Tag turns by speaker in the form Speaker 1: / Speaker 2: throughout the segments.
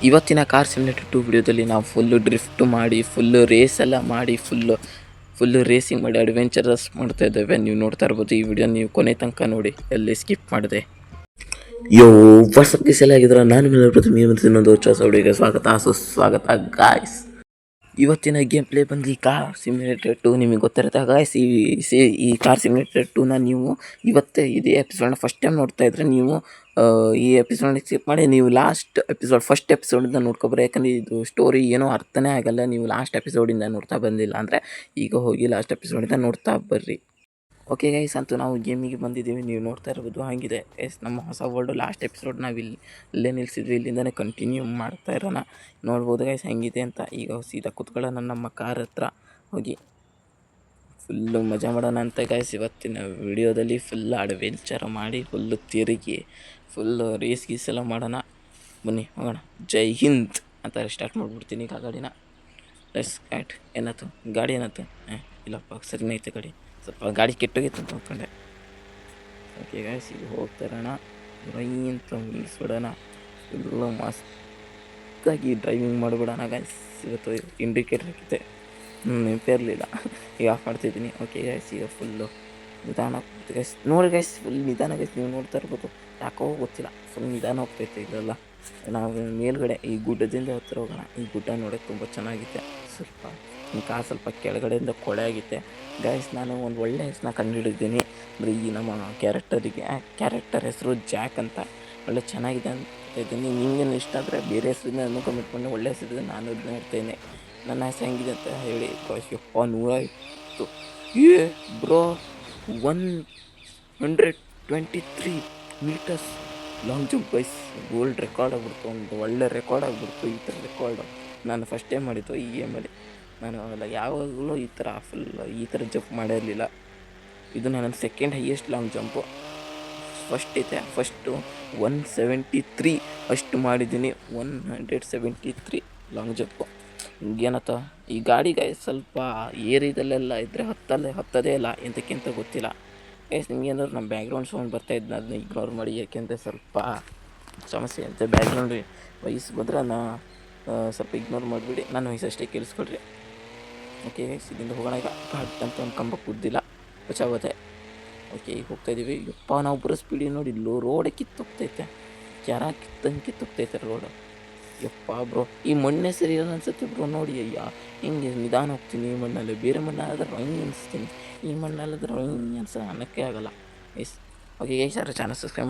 Speaker 1: ಇವತ್ತಿನ car simulator 2 ವಿಡಿಯೋದಲ್ಲಿ ನಾವು ಫುಲ್ಲು ಡ್ರಿಫ್ಟ್ ಮಾಡಿ ಫುಲ್ಲು ರೇಸ್ ಎಲ್ಲ ಮಾಡಿ ಫುಲ್ಲು ರೇಸಿಂಗ್ ಮಾಡಿ ಅಡ್ವೆಂಚರಸ್ ಮಾಡ್ತಾ ಇದ್ದೇವೆ. ನೀವು ನೋಡ್ತಾ ಇರ್ಬೋದು ಈ ವಿಡಿಯೋ, ನೀವು ಕೊನೆ ತನಕ ನೋಡಿ, ಎಲ್ಲಿ ಸ್ಕಿಪ್ ಮಾಡಿದೆ. ಯೋ ವಾಟ್ಸಪ್ ಗೈಸ್ ಎಲ್ಲ ಆಗಿದ್ರೆ ನಾನು ಇನ್ನೊಂದು ಹೊಸ ವಿಡಿಯೋಗೆ ಸ್ವಾಗತ ಸುಸ್ವಾಗತ ಗಾಯ್ಸ್. ಇವತ್ತಿನ ಗೇಮ್ ಪ್ಲೇ ಬಂದು ಕಾರ್ ಸಿಮ್ಯುಲೇಟರ್ 2 ನಿಮಗೆ ಗೊತ್ತಿರುತ್ತೆ ಗಾಯ್ಸ್. ಈ ಕಾರ್ ಸಿಮ್ಯುಲೇಟರ್ 2ನ ನೀವು ಇವತ್ತೇ ಇದೇ ಎಪಿಸೋಡ್ನ ಫಸ್ಟ್ ಟೈಮ್ ನೋಡ್ತಾ ಇದ್ರೆ ನೀವು ಈ ಎಪಿಸೋಡ್ನ ಸ್ಕಿಪ್ ಮಾಡಿ ನೀವು ಫಸ್ಟ್ ಎಪಿಸೋಡಿಂದ ನೋಡ್ಕೊಬರ್ರಿ. ಯಾಕಂದರೆ ಇದು ಸ್ಟೋರಿ ಏನೋ ಅರ್ಥನೇ ಆಗಲ್ಲ ನೀವು ಲಾಸ್ಟ್ ಎಪಿಸೋಡಿಂದ ನೋಡ್ತಾ ಬಂದಿಲ್ಲ ಅಂದರೆ. ಈಗ ಹೋಗಿ ಲಾಸ್ಟ್ ಎಪಿಸೋಡಿಂದ ನೋಡ್ತಾ ಬರ್ರಿ. ಓಕೆ ಗೈಸ್, ಅಂತೂ ನಾವು ಗೇಮಿಗೆ ಬಂದಿದ್ದೀವಿ. ನೀವು ನೋಡ್ತಾ ಇರ್ಬೋದು ಹಾಗಿದೆ ಎಸ್ ನಮ್ಮ ಹೊಸ ವರ್ಲ್ಡು. ಲಾಸ್ಟ್ ಎಪಿಸೋಡ್ ನಾವು ಇಲ್ಲೇ ನಿಲ್ಲಿಸಿದ್ವಿ, ಇಲ್ಲಿಂದನೇ ಕಂಟಿನ್ಯೂ ಮಾಡ್ತಾ ಇರೋಣ. ನೋಡ್ಬೋದು ಗೈಸ್ ಹೆಂಗಿದೆ ಅಂತ. ಈಗ ಸೀದಾ ಕೂತ್ಕೊಳ್ಳೋಣ ನಮ್ಮ ಕಾರ್ ಹತ್ರ ಹೋಗಿ ಫುಲ್ಲು ಮಜಾ ಮಾಡೋಣ ಅಂತ ಗೈಸ್. ಇವತ್ತಿನ ವಿಡಿಯೋದಲ್ಲಿ ಫುಲ್ ಅಡ್ವೆಂಚರ್ ಮಾಡಿ ಫುಲ್ಲು ತಿರುಗಿ ಫುಲ್ಲು ರೇಸ್ ಗೀಸ್ ಎಲ್ಲ ಮಾಡೋಣ. ಬನ್ನಿ ಹೋಗೋಣ. ಜೈ ಹಿಂದ್ ಅಂತ ಸ್ಟಾರ್ಟ್ ಮಾಡಿಬಿಡ್ತೀನಿ ಈಗ ಗಾಡಿನ. Let's start. ಏನಾಯ್ತು ಗಾಡಿ ಏನಾಯ್ತು? ಇಲ್ಲಪ್ಪ ಸರಿನೇ ಐತೆ ಗಾಡಿ, ಸ್ವಲ್ಪ ಗಾಡಿ ಕೆಟ್ಟೋಗಿತ್ತು ಅಂತ ಅಂದ್ಕೊಂಡೆ. ಓಕೆ ಗೈಸ್, ಈಗ ಹೋಗ್ತಾ ಇರೋಣ. ಅಂತ ನಿಲ್ಲಿಸ್ಬಿಡೋಣ. ಫುಲ್ಲು ಮಸ್ತಾಗಿ ಡ್ರೈವಿಂಗ್ ಮಾಡಿಬಿಡೋಣ ಗೈಸ್. ಇವತ್ತು ಇಂಡಿಕೇಟರ್ ಹಾಕಿದ್ದೆ, ನೆನಪೇ ಇರಲಿಲ್ಲ, ಈಗ ಆಫ್ ಮಾಡ್ತಿದ್ದೀನಿ. ಓಕೆ ಗೈಸ್, ಈಗ ಫುಲ್ಲು ನಿಧಾನ ಹೋಗ್ತೈತೆ ಗೈಸ್. ನೋಡಿ ಗೈಸ್, ಫುಲ್ ನಿಧಾನ ಗೈಸ್. ನೀವು ನೋಡ್ತಾ ಇರ್ಬೋದು, ಯಾಕೋ ಗೊತ್ತಿಲ್ಲ ಫುಲ್ ನಿಧಾನ ಹೋಗ್ತೈತೆ ಇಲ್ಲೆಲ್ಲ. ನಾವು ಮೇಲ್ಗಡೆ ಈ ಗುಡ್ಡದಿಂದ ಹತ್ತಿರ ಹೋಗೋಣ. ಈ ಗುಡ್ಡ ನೋಡೋಕ್ಕೆ ತುಂಬ ಚೆನ್ನಾಗಿದೆ. ಕಾರ್ ಸ್ವಲ್ಪ ಕೆಳಗಡೆಯಿಂದ ಕೊಳೆ ಆಗಿತ್ತೆ ಗೈಸ್. ನಾನು ಒಂದು ಒಳ್ಳೆ ಹೆಸರನ್ನ ಕಂಡುಹಿಡಿದ್ದೀನಿ. ಅಂದರೆ ಈ ನಮ್ಮ ಕ್ಯಾರೆಕ್ಟರ್ ಹೆಸರು ಜಾಕ್ ಅಂತ. ಒಳ್ಳೆ ಚೆನ್ನಾಗಿದೆ ಅಂತ ಇದ್ದೀನಿ. ನಿಮಗೇನು ಇಷ್ಟ ಆದರೆ ಬೇರೆ ಹೆಸರಿಂದ ಕಮೆಂಟ್ ಮಾಡಿ. ಒಳ್ಳೆ ಹೆಸರಿದೆ, ನಾನು ಅದನ್ನ ನೋಡ್ತೇನೆ. ನನ್ನ ಹೆಸರು ಹೆಂಗಿದೆ ಅಂತ ಹೇಳಿ. ಯಪ್ಪ 150 bro, 123 metres long jump guys. Gold record ಆಗಿಬಿಡ್ತು, ಒಂದು ಒಳ್ಳೆ ರೆಕಾರ್ಡ್ ಆಗಿಬಿಡ್ತು. ಈ ಥರ ರೆಕಾರ್ಡು ನಾನು ಫಸ್ಟ್ ಟೈಮ್ ಮಾಡಿದ್ದು ಈ ಗೇಮಲ್ಲಿ. ನಾನು ಯಾವಾಗಲೂ ಈ ಥರ ಜಂಪ್ ಮಾಡಿರಲಿಲ್ಲ. ಇದು ನನ್ನ second highest long jump. First 173 ಅಷ್ಟು ಮಾಡಿದ್ದೀನಿ. 173 ಲಾಂಗ್ ಜಂಪು. ಏನತ್ತ ಈ ಗಾಡಿಗೆ ಸ್ವಲ್ಪ ಏರಿಯಾದಲ್ಲೆಲ್ಲ ಇದ್ದರೆ ಹತ್ತದೇ ಇಲ್ಲ, ಎಂತಕ್ಕಿಂತ ಗೊತ್ತಿಲ್ಲ ಗೈಸ್. ನಿಮಗೇನಾದ್ರು ನಮ್ಮ ಬ್ಯಾಕ್ಗ್ರೌಂಡ್ ಸೌಂಡ್ ಬರ್ತಾಯಿದ್ದು ಅದನ್ನ ಇಗ್ನೋರ್ ಮಾಡಿ. ಯಾಕೆಂದರೆ ಸ್ವಲ್ಪ ಸಮಸ್ಯೆ ಅಂತ ಬ್ಯಾಕ್ಗ್ರೌಂಡ್ ವಾಯ್ಸ್ ಬಂದರೆ ಸ್ವಲ್ಪ ಇಗ್ನೋರ್ ಮಾಡಿಬಿಡಿ. ನನ್ನ ವಾಯ್ಸ್ ಅಷ್ಟೇ ಕೇಳಿಸ್ಕೊಳ್ರಿ. ಓಕೆ ಗೈಸ್, ಇಲ್ಲಿಂದ ಹೋಗೋಣ. ಈಗ ಅಂತ ಒಂದು ಕಂಬ ಕುದ್ದಿಲ್ಲ, ಬಚಾವತ್ತೆ. ಓಕೆ, ಈಗ ಹೋಗ್ತಾಯಿದ್ದೀವಿ. ಯಪ್ಪ ನಾವು ಬರೋ ಸ್ಪೀಡಿಗೆ ನೋಡಿ, ರೋಡೇ ಕಿತ್ತೋಗ್ತೈತೆ, ಕಿತ್ತೋಗ್ತೈತೆ ರೋಡು. ಯಪ್ಪ ಬ್ರೋ, ಈ ಮಣ್ಣೆ ಸರಿ ಇರೋದು ಅನ್ಸುತ್ತೆ ಬ್ರೋ. ನೋಡಿ ಅಯ್ಯ, ಹಿಂಗೆ ನಿಧಾನ ಹೋಗ್ತೀನಿ ಈ ಮಣ್ಣಲ್ಲಿ. ಬೇರೆ ಮಣ್ಣಾದ್ರೆ ರಂಗ್ ಅನಿಸ್ತೀನಿ, ಈ ಮಣ್ಣಲ್ಲಾದ್ರೆ ರಂಗ್ ಅನ್ನೋಕ್ಕೆ ಆಗಲ್ಲ ಗೈಸ್. ಓಕೆ ಗೈಸ್, ಯಾರು ಚಾನಲ್ ಸಬ್ಸ್ಕ್ರೈಬ್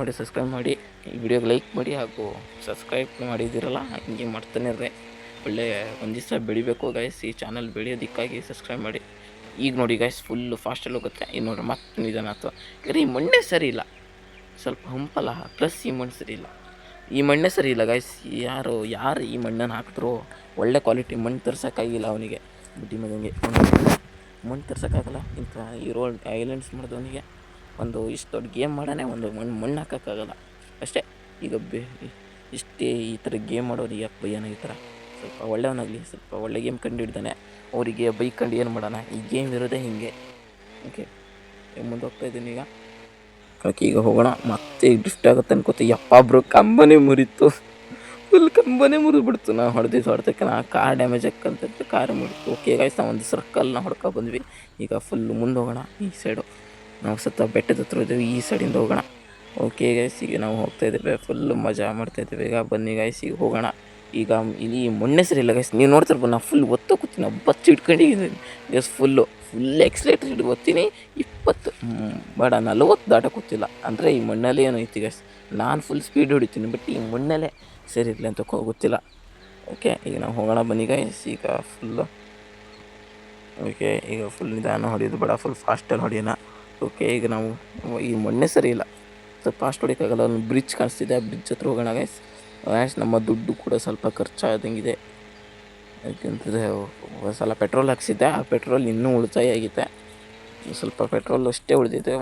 Speaker 1: ಮಾಡಿ ಈ ವಿಡಿಯೋಗೆ ಲೈಕ್ ಮಾಡಿ, ಹಾಗೂ ಸಬ್ಸ್ಕ್ರೈಬ್ ಮಾಡಿದ್ದೀರಲ್ಲ ಹಿಂಗೆ ಮಾಡ್ತಾನೆ ಇರ್ರೆ. ಒಳ್ಳೆ ಒಂದು ದಿವಸ ಬೆಳಿಬೇಕು ಗೈಸ್ ಈ ಚಾನಲ್. ಬೆಳೆಯೋದಕ್ಕಾಗಿ ಸಬ್ಸ್ಕ್ರೈಬ್ ಮಾಡಿ. ಈಗ ನೋಡಿ ಗೈಸ್, ಫುಲ್ಲು ಫಾಸ್ಟಲ್ಲಿ ಹೋಗುತ್ತೆ. ಈಗ ನೋಡ್ರಿ ಮತ್ತೆ ನಿಧಾನ ಆಯ್ತು. ಯಾಕಂದರೆ ಈ ಮಣ್ಣೆ ಸರಿ ಇಲ್ಲ, ಸ್ವಲ್ಪ ಹಂಪಲ್ಲ, ಪ್ಲಸ್ ಈ ಮಣ್ಣು ಸರಿ ಇಲ್ಲ. ಈ ಮಣ್ಣೇ ಸರಿ ಇಲ್ಲ ಗೈಸ್. ಯಾರು ಈ ಮಣ್ಣನ್ನು ಹಾಕಿದ್ರು ಒಳ್ಳೆ ಕ್ವಾಲಿಟಿ ಮಣ್ಣು ತರ್ಸೋಕ್ಕಾಗಿಲ್ಲ ಅವನಿಗೆ. ಬುದ್ಧಿ ಮಗನಿಗೆ ಮಣ್ಣು ತರ್ಸೋಕ್ಕಾಗಲ್ಲ. ಇಂಥ ಈ ರೋಡ್ ಐಲ್ಯಾಂಡ್ಸ್ ಮಾಡಿದವನಿಗೆ ಒಂದು ಇಷ್ಟು ದೊಡ್ಡ ಗೇಮ್ ಮಾಡೋಣ, ಒಂದು ಮಣ್ಣು ಹಾಕೋಕ್ಕಾಗಲ್ಲ ಅಷ್ಟೇ. ಈಗ ಇಷ್ಟೇ ಈ ಥರ ಗೇಮ್ ಮಾಡೋರಿಗೆ ಬೈಯೋಣ. ಈ ಥರ ಸ್ವಲ್ಪ ಒಳ್ಳೆಯವನಾಗಲಿ, ಸ್ವಲ್ಪ ಒಳ್ಳೆ ಗೇಮ್ ಕಂಡು ಹಿಡ್ದಾನೆ, ಅವರಿಗೆ ಬೈಕೊಂಡು ಏನು ಮಾಡೋಣ. ಈ ಗೇಮ್ ಇರೋದೇ ಹೀಗೆ. ಓಕೆ, ಮುಂದೆ ಹೋಗ್ತಾಯಿದ್ದೀನಿ ಈಗ. ಓಕೆ, ಈಗ ಹೋಗೋಣ. ಮತ್ತೆ ಡ್ರಿಫ್ಟ್ ಆಗುತ್ತೆ ಅನ್ಕೋತೀವಿ. ಯಪ್ಪ ಬ್ರೋ, ಕಂಬನೇ ಮುರಿತು, ಫುಲ್ ಕಂಬನೇ ಮುರಿದ್ಬಿಡ್ತು. ನಾವು ಹೊಡೆದಕ್ಕೆ ಕಾರ್ ಡ್ಯಾಮೇಜ್ ಹಾಕಂತ ಕಾರ್ ಮುರಿತು. ಓಕೆ ಗೈಸ್, ನಾವು ಒಂದು ಸರ್ಕಲ್ನ ಹೊಡ್ಕೊ ಬಂದ್ವಿ. ಈಗ ಫುಲ್ಲು ಮುಂದೆ ಹೋಗೋಣ. ಈ ಸೈಡು ನಾವು ಬೆಟ್ಟದ ಹತ್ರ ಇದ್ದೀವಿ, ಈ ಸೈಡಿಂದ ಹೋಗೋಣ. ಓಕೆ ಗೈಸ್, ಈಗ ನಾವು ಹೋಗ್ತಾಯಿದ್ದೇವೆ, ಫುಲ್ಲು ಮಜಾ ಮಾಡ್ತಾಯಿದ್ದೇವೆ. ಈಗ ಬನ್ನಿ ಗೈಸ್, ಈಗ ಹೋಗೋಣ. ಈಗ ಇಲ್ಲಿ ಮೊನ್ನೆ ಸರಿ ಇಲ್ಲ ಗೈಸ್, ನೀವು ನೋಡ್ತಿರ್ಬೋದು. ನಾವು ಫುಲ್ ಕೂತೀನಿ, ಬಚ್ಚಿ ಹಿಡ್ಕೊಂಡಿದ್ದೀನಿ ಗೈಸ್. ಫುಲ್ ಎಕ್ಸ್ಲೇಟರ್ ಹಿಡಿದು ಓದ್ತೀನಿ. 20 ಬೇಡ 40 ದಾಟಕ್ಕೋಗ್ತಿಲ್ಲ. ಅಂದರೆ ಈ ಮಣ್ಣಲ್ಲೇ ಏನೋ ಐತಿ ಗೈಸ್. ನಾನು ಫುಲ್ ಸ್ಪೀಡ್ ಹೊಡಿತೀನಿ, ಬಟ್ ಈ ಮಣ್ಣಲ್ಲೇ ಸರಿ ಇರಲಿ ಅಂತ ಗೊತ್ತಿಲ್ಲ. ಓಕೆ, ಈಗ ನಾವು ಹೋಗೋಣ ಬನ್ನಿ ಗೈಸ್. ಈಗ ಫುಲ್ ನಿಧಾನ ಹೊಡೆಯೋದು ಬೇಡ, ಫುಲ್ ಫಾಸ್ಟಲ್ಲಿ ಹೊಡೆಯೋಣ. ಓಕೆ, ಈಗ ನಾವು ಈ ಮಣ್ಣೆ ಸರಿ ಇಲ್ಲ, ಸ್ವಲ್ಪ ಫಾಸ್ಟ್ ಹೊಡಿಯೋಕ್ಕಾಗಲ್ಲ. ಒಂದು ಬ್ರಿಡ್ಜ್ ಕಾಣಿಸ್ತಿದೆ, ಆ ಬ್ರಿಡ್ಜ್ ಹತ್ರ ಹೋಗೋಣ ಗೈಸ್. ನಮ್ಮ ದುಡ್ಡು ಕೂಡ ಸ್ವಲ್ಪ ಖರ್ಚಾದಂಗಿದೆ. ಯಾಕೆಂದರೆ ಸಲ ಪೆಟ್ರೋಲ್ ಹಾಕ್ಸಿದ್ದೆ, ಆ ಪೆಟ್ರೋಲ್ ಇನ್ನೂ ಉಳಿತಾಯ ಆಗಿದೆ. ಸ್ವಲ್ಪ ಪೆಟ್ರೋಲ್ ಅಷ್ಟೇ ಉಳಿದಿದೆ.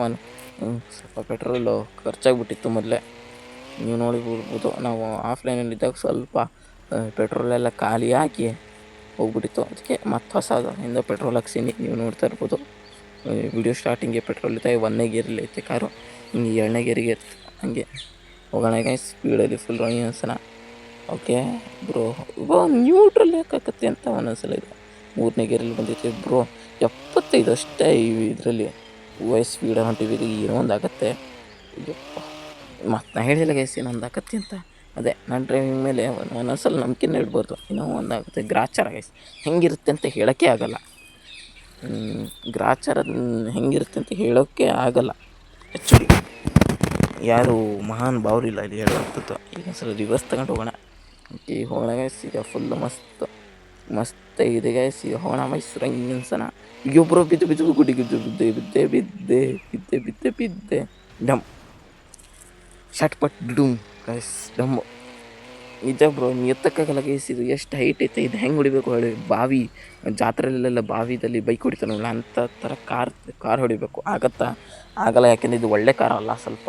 Speaker 1: ಸ್ವಲ್ಪ ಪೆಟ್ರೋಲು ಖರ್ಚಾಗಿಬಿಟ್ಟಿತ್ತು ಮೊದಲೇ. ನೀವು ನೋಡಿಬಿಡ್ಬೋದು, ನಾವು ಆಫ್ಲೈನಲ್ಲಿದ್ದಾಗ ಸ್ವಲ್ಪ ಪೆಟ್ರೋಲೆಲ್ಲ ಖಾಲಿ ಹಾಕಿ ಹೋಗ್ಬಿಟ್ಟಿತ್ತು. ಅದಕ್ಕೆ ಮತ್ತೆ ಹೊಸದಿಂದ ಪೆಟ್ರೋಲ್ ಹಾಕ್ಸೀನಿ. ನೀವು ನೋಡ್ತಾ ಇರ್ಬೋದು, ವಿಡಿಯೋ ಸ್ಟಾರ್ಟಿಂಗ್ಗೆ ಪೆಟ್ರೋಲ್ ಇತ್ತು. 1ನೇ ಗೇರಲ್ಲಿ ಐತೆ ಕಾರು, ಹಿಂಗೆ 2ನೇ ಗೇರಿಗೆ ಹಂಗೆ ಹೋಗೋಣ ಗೈಸ್. ಸ್ಪೀಡಲ್ಲಿ ಫುಲ್ ರನ್ನಿಂಗ್ ಅನ್ಸೋಣ. ಓಕೆ ಬ್ರೋ ಬ್ರೋ ನ್ಯೂಟ್ರಲ್ ಯಾಕಾಕತ್ತೆ ಅಂತ ಒಂದೊಂದ್ಸಲ ಇದು 3ನೇ ಗೇರಲ್ಲಿ ಬಂದೈತೆ ಬ್ರೋ. 75 ಅಷ್ಟೇ ಇದರಲ್ಲಿ ಸ್ಪೀಡಲ್ಲಿ ಹೊಂಟಿವಿ. ಏನೋ ಒಂದು ಆಗುತ್ತೆ. ಯಪ್ಪ ಮತ್ತು ನಾ ಹೇಳಿಲ್ಲ ಗೈಸ್ ಇನ್ನೊಂದು ಆಕತ್ತಿ ಅಂತ. ಅದೇ ನಾನು ಡ್ರೈವಿಂಗ್ ಮೇಲೆ ಒಂದೊಂದ್ಸಲ ನಂಬಿಕೆನೇ ಇಡ್ಬೋದು. ಇನ್ನೂ ಒಂದಾಗುತ್ತೆ ಗ್ರಾಚಾರ ಗೈಸ್. ಹೆಂಗಿರುತ್ತೆ ಅಂತ ಹೇಳೋಕ್ಕೆ ಆಗಲ್ಲ. ಗ್ರಾಚಾರ ಹೆಂಗಿರುತ್ತೆ ಅಂತ ಹೇಳೋಕ್ಕೆ ಆಗಲ್ಲ ಆ್ಯಕ್ಚುಲಿ. ಯಾರು ಮಹಾನ್ ಭಾವರಿಲ್ಲ ಇಲ್ಲಿ ಹೇಳುವಂಥದ್ದು. ಈಗ ಒಂದ್ಸಲ ರಿವರ್ಸ್ ತಗೊಂಡು ಹೋಗೋಣ. ಈಗ ಹೋಗೋಣ ಗೈಸ್. ಈಗ ಫುಲ್ಲು ಮಸ್ತ್ ಇದೆ ಗೈಸ್. ಈಗ ಹೋಗೋಣ ಮೈಸೂರು ಅನ್ಸನ. ಒಬ್ಬರು ಬಿದ್ದು ಗುಡಿಗೆ ಬಿದ್ದೆ ಡಮ್ ಶಟ್ ಪಟ್ ಡುಮ್ ಗೈಸ್ ಡಮ್ಮು. ನಿಜ ಬ್ರೋ ಎತ್ತಕ್ಕಾಗಲ್ಲ ಗೈಸ್. ಇದು ಎಷ್ಟು ಹೈಟ್ ಐತೆ. ಇದು ಹೆಂಗೆ ಹೊಡಿಬೇಕು ಹೊಡಿ. ಬಾವಿ ಜಾತ್ರೆಯಲ್ಲೆಲ್ಲ ಬಾವಿದಲ್ಲಿ ಬೈಕ್ ಹೊಡಿತಾನಲ್ಲ ಅಂಥ ಥರ ಕಾರ್ ಹೊಡಿಬೇಕು. ಆಗಲ್ಲ. ಯಾಕೆಂದರೆ ಇದು ಒಳ್ಳೆ ಕಾರ್ ಅಲ್ಲ. ಸ್ವಲ್ಪ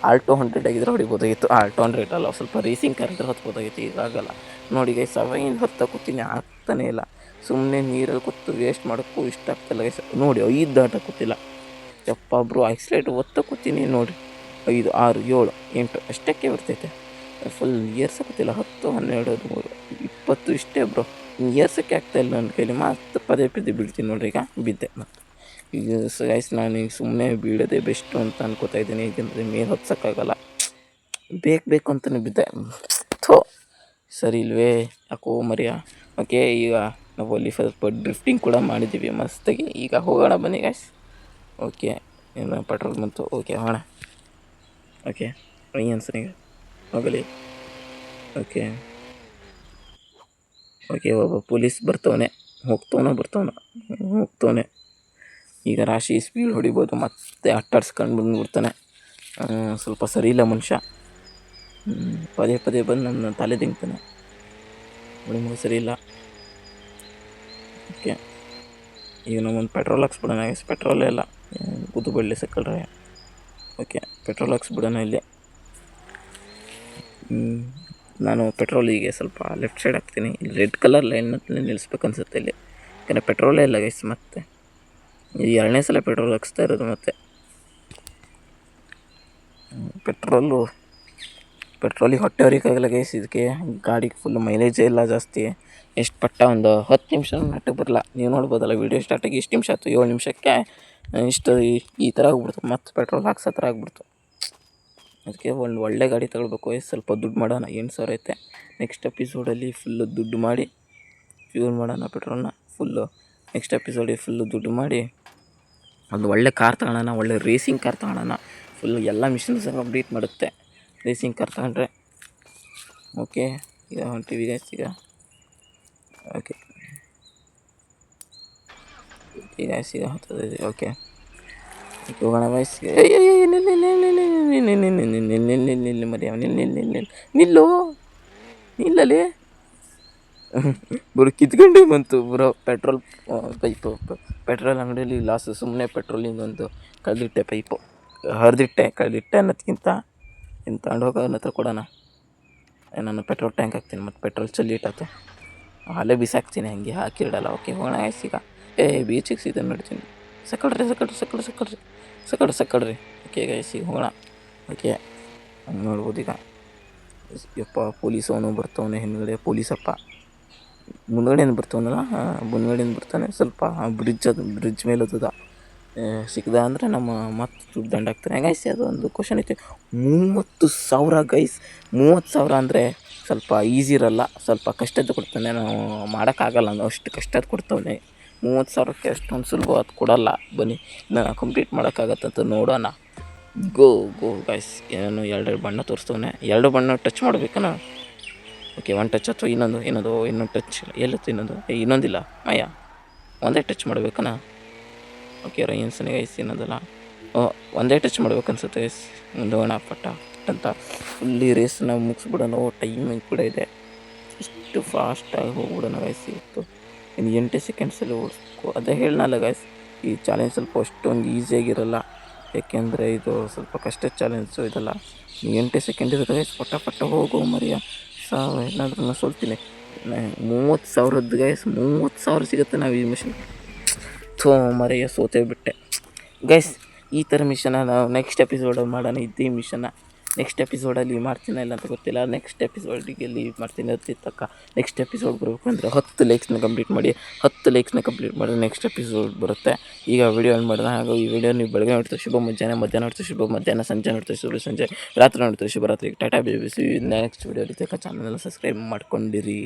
Speaker 1: ಆಲ್ಟೋ 100 ಆಗಿದ್ರೆ ಹೊಡಿಬೋದಾಗಿತ್ತು. ಆಲ್ಟೋ 100 ಅಲ್ಲ, ಸ್ವಲ್ಪ ರೇಸಿಂಗ್ ಕಾರ್ ಇದ್ರೆ ಹತ್ಬೋದಾಗಿತ್ತು. ಈಗಾಗಲ್ಲ ನೋಡಿ ಗೈಸ್. ಹತ್ತ ಕೂತೀನಿ ಆಗ್ತಾನೆ ಇಲ್ಲ. ಸುಮ್ಮನೆ ನೀರಲ್ಲಿ ಕೂತು ವೇಸ್ಟ್ ಮಾಡೋಕ್ಕೂ ಇಷ್ಟ ಆಗ್ತಿಲ್ಲ ಗೈಸ್. ನೋಡಿ 5 ದಾಟ ಕೂತಿಲ್ಲ. ಯಪ್ಪ ಬ್ರೋ ಆಕ್ಸಿಲೇಟ್ ಒತ್ತ ಕೂತೀನಿ ನೋಡಿ. 5 6 7 8 ಅಷ್ಟಕ್ಕೆ ಬರ್ತೈತೆ. ಫುಲ್ ಏರ್ಸೋಕ್ಕಿಲ್ಲ. 10 12 13 20 ಇಷ್ಟೇ ಬ್ರೋ. ಏರ್ಸೋಕ್ಕೆ ಆಗ್ತಾಯಿಲ್ಲ ನನ್ನ ಕೈಲಿ. ಮತ್ತು ಪದೇ ಬೀಳ್ತೀನಿ ನೋಡ್ರಿ. ಈಗ ಬಿದ್ದೆ ಮತ್ತು. ಈಗ ಗೈಸ್ ನಾನೀಗ ಸುಮ್ಮನೆ ಬೀಳೋದೇ ಬೆಸ್ಟು ಅಂತ ಅನ್ಕೋತಾ ಇದ್ದೀನಿ. ಏಕೆಂದರೆ ಮೇಲೆ ಹತ್ಸೋಕ್ಕಾಗಲ್ಲ. ಬೇಕು ಅಂತಲೇ ಬಿದ್ದೆ. ಸರಿ ಇಲ್ವೇ ಯಾಕೋ ಮರಿಯ. ಓಕೆ ಈಗ ನಾವು ಅಲ್ಲಿ ಸ್ವಲ್ಪ ಡ್ರಿಫ್ಟಿಂಗ್ ಕೂಡ ಮಾಡಿದ್ದೀವಿ ಮಸ್ತಾಗಿ. ಈಗ ಹೋಗೋಣ ಬನ್ನಿ ಗೈಸ್. ಓಕೆ ಏನು ಪೆಟ್ರೋಲ್ ಬಂತು. ಓಕೆ ಹೋಗೋಣ. ಓಕೆ ಅನ್ಸನೀಗ ಹೋಗಲಿ. ಓಕೆ ಒಬ್ಬ ಪೊಲೀಸ್ ಹೋಗ್ತವನೆ. ಈಗ ರಾಶಿ ಸ್ಪೀಡ್ ಹೊಡಿಬೋದು. ಮತ್ತೆ ಅಟ್ಟಾಡ್ಸ್ಕೊಂಡು ಬಂದುಬಿಡ್ತಾನೆ. ಸ್ವಲ್ಪ ಸರಿ ಇಲ್ಲ ಮನುಷ್ಯ. ಪದೇ ಬಂದು ನನ್ನ ತಲೆ ದಿಂಗ್ತಾನೆ. ನಿಮಗೂ ಸರಿ ಇಲ್ಲ. ಓಕೆ ಈಗ ನಾವೊಂದು ಪೆಟ್ರೋಲ್ ಹಾಕ್ಸ್ಬಿಡೋಣ. ಪೆಟ್ರೋಲೇ ಇಲ್ಲ ಕೂತು ಬಳ್ಳಿ ಸಕ್ಕಳ್ರೆ. ಓಕೆ ಪೆಟ್ರೋಲ್ ಹಾಕ್ಸ್ಬಿಡೋಣ ಇಲ್ಲಿ. ನಾನು ಪೆಟ್ರೋಲಿಗೆ ಸ್ವಲ್ಪ ಲೆಫ್ಟ್ ಸೈಡ್ ಹಾಕ್ತೀನಿ. ಇಲ್ಲಿ ರೆಡ್ ಕಲರ್ ಲೈನ್ ನಿಲ್ಲಿಸ್ಬೇಕು ಅನ್ಸುತ್ತೆ ಇಲ್ಲಿ. ಯಾಕಂದರೆ ಪೆಟ್ರೋಲೇ ಇಲ್ಲ ಗೈಸ್. ಮತ್ತೆ ಈ 2ನೇ ಸಲ ಪೆಟ್ರೋಲ್ ಹಾಕ್ಸ್ತಾ ಇರೋದು. ಮತ್ತೆ ಪೆಟ್ರೋಲಿಗೆ ಹೊಟ್ಟೆ ಹೊರಿಕಾಗಲ್ಲ ಗೈಸ್. ಇದಕ್ಕೆ ಗಾಡಿಗೆ ಫುಲ್ ಮೈಲೇಜೇ ಇಲ್ಲ ಜಾಸ್ತಿ. ಎಷ್ಟು ಪಟ್ಟ ಒಂದು 10 ನಿಮಿಷ ನೆಟ್ಟಗೆ ಬರಲ್ಲ. ನೀವು ನೋಡ್ಬೋದಲ್ಲ ವೀಡಿಯೋ ಸ್ಟಾರ್ಟಾಗಿ ಎಷ್ಟು ನಿಮಿಷ ಆಯ್ತು. 7 ನಿಮಿಷಕ್ಕೆ ಇಷ್ಟು ಈ ಥರ ಆಗ್ಬಿಡ್ತು. ಮತ್ತು ಪೆಟ್ರೋಲ್ ಹಾಕ್ಸೋ ಥರ ಆಗ್ಬಿಡ್ತು. ಅದಕ್ಕೆ ಒಂದು ಒಳ್ಳೆ ಗಾಡಿ ತಗೊಳ್ಬೇಕು. ಸ್ವಲ್ಪ ದುಡ್ಡು ಮಾಡೋಣ. 8,000 ಐತೆ. ನೆಕ್ಸ್ಟ್ ಎಪಿಸೋಡಲ್ಲಿ ಫುಲ್ಲು ದುಡ್ಡು ಮಾಡಿ ಫ್ಯೂಲ್ ಮಾಡೋಣ ಪೆಟ್ರೋಲ್ನ. ನೆಕ್ಸ್ಟ್ ಎಪಿಸೋಡಿಗೆ ಫುಲ್ಲು ದುಡ್ಡು ಮಾಡಿ ಒಂದು ಒಳ್ಳೆ ಕಾರ್ ತಗೊಳ್ಳೋಣ. ಒಳ್ಳೆ ರೇಸಿಂಗ್ ಕಾರ್ ತಗೊಳ್ಳೋಣ. ಫುಲ್ಲು ಎಲ್ಲ ಮಿಷನ್ಸ್ ಕಂಪ್ಲೀಟ್ ಮಾಡುತ್ತೆ ರೇಸಿಂಗ್ ಕಾರ್ ತಗೊಂಡ್ರೆ. ಓಕೆ ಈಗ ಹೊಂಟಿವಿ ಗೈಸ್. ಈಗ ಓಕೆ ಈಗ ಹತ್ತದ. ಓಕೆ ಹೋಗೋಣ ಗೈಸ್. ನಿಲ್ಲಲಿ ಬರೋ ಕಿತ್ಕೊಂಡೇ ಬಂತು ಬರೋ ಪೆಟ್ರೋಲ್ ಪೈಪು. ಪೆಟ್ರೋಲ್ ಅಂಗಡಿಯಲ್ಲಿ ಲಾಸು. ಸುಮ್ಮನೆ ಪೆಟ್ರೋಲಿಂದ ಒಂದು ಕಳೆದಿಟ್ಟೆ ಅನ್ನೋದಕ್ಕಿಂತ ಇನ್ನು ತಗೊಂಡೋಗೋನ ಹತ್ರ ಕೊಡೋಣ. ನಾನು ಪೆಟ್ರೋಲ್ ಟ್ಯಾಂಕ್ ಹಾಕ್ತೀನಿ. ಮತ್ತು ಪೆಟ್ರೋಲ್ ಚೆಲ್ಲಿಟ್ಟಾಯ್ತು ಅಲ್ಲೇ ಬಿಸಾಕ್ತೀನಿ. ಹಂಗೆ ಹಾಕಿಡಲ್ಲ. ಓಕೆ ಹೋಗೋಣ ಗೈಸ್. ಈಗ ಬೀಚಿಗೆ ಸೀದಾ ನೋಡ್ತೀನಿ. ಸಕ್ಕಡ್ರಿ. ಓಕೆ ಗೈಸ್ ಈಗ ಹೋಗೋಣ. ಓಕೆ ಹಂಗೆ ನೋಡ್ಬೋದು. ಈಗ ಯಪ್ಪ ಪೊಲೀಸ್ ಅವನು ಬರ್ತಾವನೆ ಹಿಂದ್ಗಡೆ. ಪೊಲೀಸಪ್ಪ ಮುಂದ್ಗಡೆಯಿಂದ ಬರ್ತಾವನಲ್ಲ. ಮುಂದ್ಗಡೆಯಿಂದ ಬರ್ತಾನೆ. ಸ್ವಲ್ಪ ಬ್ರಿಡ್ಜ್ ಮೇಲೆ ಹತ್ತದ ಸಿಕ್ಕಿದ ಅಂದರೆ ನಮ್ಮ ಮತ್ತೆ ದುಡ್ಡು ದಂಡ ಹಾಕ್ತಾನೆ ಗೈಸ್. ಅದು ಒಂದು ಕ್ವಶನ್ ಐತೆ. 30,000 ಗೈಸ್. 30,000 ಅಂದರೆ ಸ್ವಲ್ಪ ಈಸಿ ಇರಲ್ಲ. ಸ್ವಲ್ಪ ಕಷ್ಟದ ಕೊಡ್ತಾನೆ. ನಾವು ಮಾಡೋಕ್ಕಾಗಲ್ಲ ಅನ್ನೋ ಅಷ್ಟು ಕಷ್ಟದ ಕೊಡ್ತಾವನೆ. 30,000ಕ್ಕೆ ಅಷ್ಟೊಂದು ಸುಲಭ ಅದು ಕೊಡಲ್ಲ. ಬನ್ನಿ ನಾನು ಕಂಪ್ಲೀಟ್ ಮಾಡೋಕ್ಕಾಗತ್ತಂತ ನೋಡೋಣ. Go guys. ಏನೋ 2 ಬಣ್ಣ ತೋರಿಸ್ತವನೆ. 2 ಬಣ್ಣ ಟಚ್ ಮಾಡಬೇಕನ. ಓಕೆ 1 ಟಚ್ ಅಥವಾ ಇನ್ನೊಂದು ಟಚ್ ಎಲ್ಲತ್ತು ಇನ್ನೊಂದಿಲ್ಲ ಅಯ್ಯ. ಒಂದೇ ಟಚ್ ಮಾಡಬೇಕನ. ಓಕೆ ರೈನ್ಸನೇ ಗೈಸ್. ಇನ್ನೊಂದಲ್ಲ ಒಂದೇ ಟಚ್ ಮಾಡ್ಬೇಕನ್ಸುತ್ತೆ ಗೈಸ್. ಮುಂದೋಣ ಪಟ್ಟ ಅಂತ ಫುಲ್ಲಿ ರೇಸ್ನ ಮುಗಿಸ್ಬಿಡೋಣ. ಟೈಮಿಂಗ್ ಕೂಡ ಇದೆ. ಇಷ್ಟು ಫಾಸ್ಟಾಗಿ ಹೋಗ್ಬಿಡೋಣ ಗೈಸ್. ಇವತ್ತು ಇನ್ನು 8 ಸೆಕೆಂಡ್ಸಲ್ಲಿ ಓಡಿಸ್ಬೇಕು. ಅದೇ ಹೇಳಲ್ಲ ಗೈಸ್. ಈ ಚಾಲೆಂಜ್ ಸ್ವಲ್ಪ ಅಷ್ಟೊಂದು ಈಸಿಯಾಗಿರಲ್ಲ. ಏಕೆಂದರೆ ಇದು ಸ್ವಲ್ಪ ಕಷ್ಟದ ಚಾಲೆಂಜು ಇದೆಲ್ಲ. 8 ಸೆಕೆಂಡ್ ಇರುತ್ತೆ ಗೈಸ್. ಪಟ್ಟ ಹೋಗೋ ಮರಿಯ. ಏನಾದ್ರೂ ಸೋಲ್ತೀನಿ. 30,000 ಗೈಸ್. 30,000 ಸಿಗುತ್ತೆ ನಾವು ಈ ಮಿಷನ್. ಮರೆಯ ಸೋತೇ ಬಿಟ್ಟೆ ಗೈಸ್. ಈ ಥರ ಮಿಷನ್ನ ನಾವು ನೆಕ್ಸ್ಟ್ ಎಪಿಸೋಡಲ್ಲಿ ಮಾಡೋಣ. ಇದೇ ಮಿಷನ್ನ ನೆಕ್ಸ್ಟ್ ಎಪಿಸೋಡಲ್ಲಿ ಮಾಡ್ತೀನ ಇಲ್ಲ ಅಂತ ಗೊತ್ತಿಲ್ಲ. ನೆಕ್ಸ್ಟ್ ಎಪಿಸೋಡಿಗೆ ಲೀವ್ ಮಾಡ್ತೀನಿ ತಕ್ಕ. ನೆಕ್ಸ್ಟ್ ಎಪಿಸೋಡ್ ಬರಬೇಕು ಅಂದರೆ 10 ಲೈಕ್ಸ್ನ ಕಂಪ್ಲೀಟ್ ಮಾಡಿ. 10 ಲೈಕ್ಸ್ನ ಕಂಪ್ಲೀಟ್ ಮಾಡಿದ್ರೆ ನೆಕ್ಸ್ಟ್ ಎಪಿಸೋಡ್ ಬರುತ್ತೆ. ಈಗ ವಿಡಿಯೋ ಏನು ಮಾಡಿದೆ ಹಾಗೂ ಈ ವಿಡಿಯೋ ನೀವು ಬೆಳಗ್ಗೆ ನೋಡ್ತೀವಿ ಶುಭ ಮಧ್ಯಾಹ್ನ ನೋಡ್ತೀವಿ ಶುಭ ಮಧ್ಯಾಹ್ನ, ಸಂಜೆ ನೋಡ್ತೀವಿ ಶುಭ ಸಂಜೆ, ರಾತ್ರಿ ನೋಡ್ತೀವಿ ಶುಭರಾತ್ರಿ. Tata baby, next video channel subscribe ಮಾಡ್ಕೊಂಡಿರಿ.